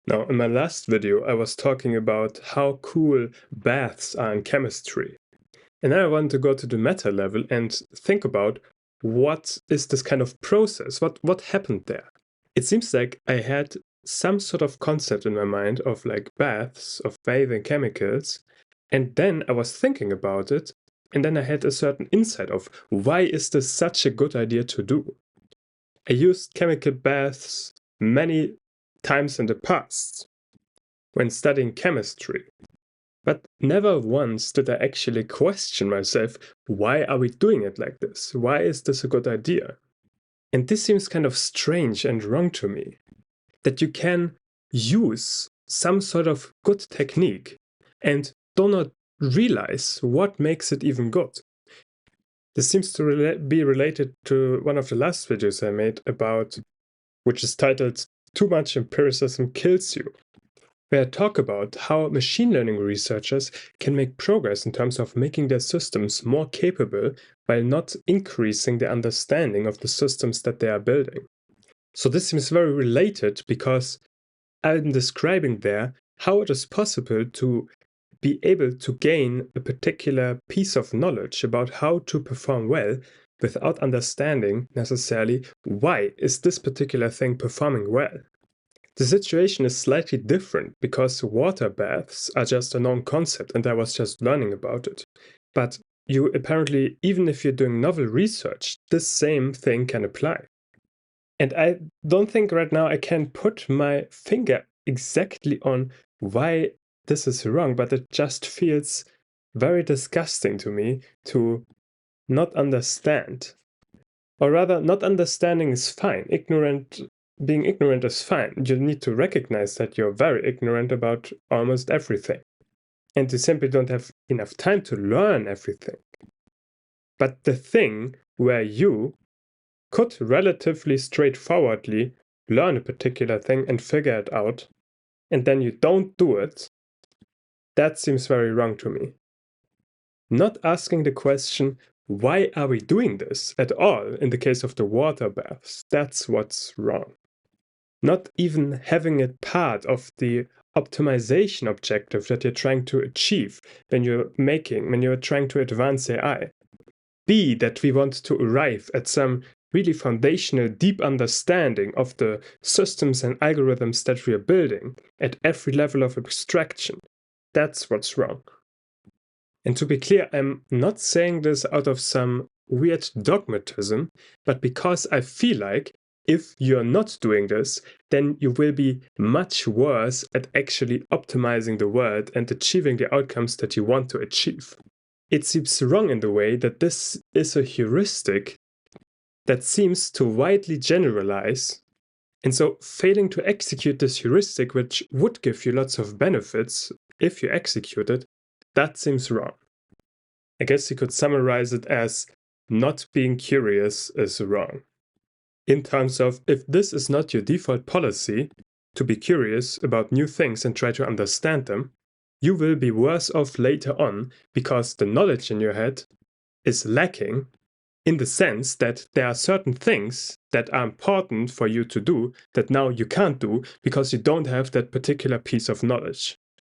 Now, in my last video, I was talking about how cool baths are in chemistry. And now I want to go to the meta level and think about what is this kind of process? What happened there? It seems like I had some sort of concept in my mind of like baths, of bathing chemicals, and then I was thinking about it, and then I had a certain insight of why is this such a good idea to do? I used chemical baths many times in the past when studying chemistry, but never once did I actually question myself, why are we doing it like this? Why is this a good idea? And this seems kind of strange and wrong to me, that you can use some sort of good technique and do not realize what makes it even good. This seems to be related to one of the last videos I made about, which is titled Too Much Empiricism Kills You, where I talk about how machine learning researchers can make progress in terms of making their systems more capable while not increasing the understanding of the systems that they are building. So this seems very related because I'm describing there how it is possible to be able to gain a particular piece of knowledge about how to perform well without understanding necessarily why is this particular thing performing well. The situation is slightly different because water baths are just a known concept and I was just learning about it. But you apparently, even if you're doing novel research, this same thing can apply. And I don't think right now I can put my finger exactly on why this is wrong, but it just feels very disgusting to me to not understand. Or rather, not understanding is fine. Being ignorant is fine. You need to recognize that you're very ignorant about almost everything. And you simply don't have enough time to learn everything. But the thing where you could relatively straightforwardly learn a particular thing and figure it out, and then you don't do it, that seems very wrong to me. Not asking the question, why are we doing this at all in the case of the water baths, that's what's wrong. Not even having it part of the optimization objective that you're trying to achieve when you're trying to advance AI. Be that we want to arrive at some really foundational, deep understanding of the systems and algorithms that we are building at every level of abstraction. That's what's wrong. And to be clear, I'm not saying this out of some weird dogmatism, but because I feel like if you're not doing this, then you will be much worse at actually optimizing the world and achieving the outcomes that you want to achieve. It seems wrong in the way that this is a heuristic that seems to widely generalize, and so failing to execute this heuristic, which would give you lots of benefits if you execute it, that seems wrong. I guess you could summarize it as not being curious is wrong. In terms of if this is not your default policy, to be curious about new things and try to understand them, you will be worse off later on because the knowledge in your head is lacking in the sense that there are certain things that are important for you to do that now you can't do because you don't have that particular piece of knowledge.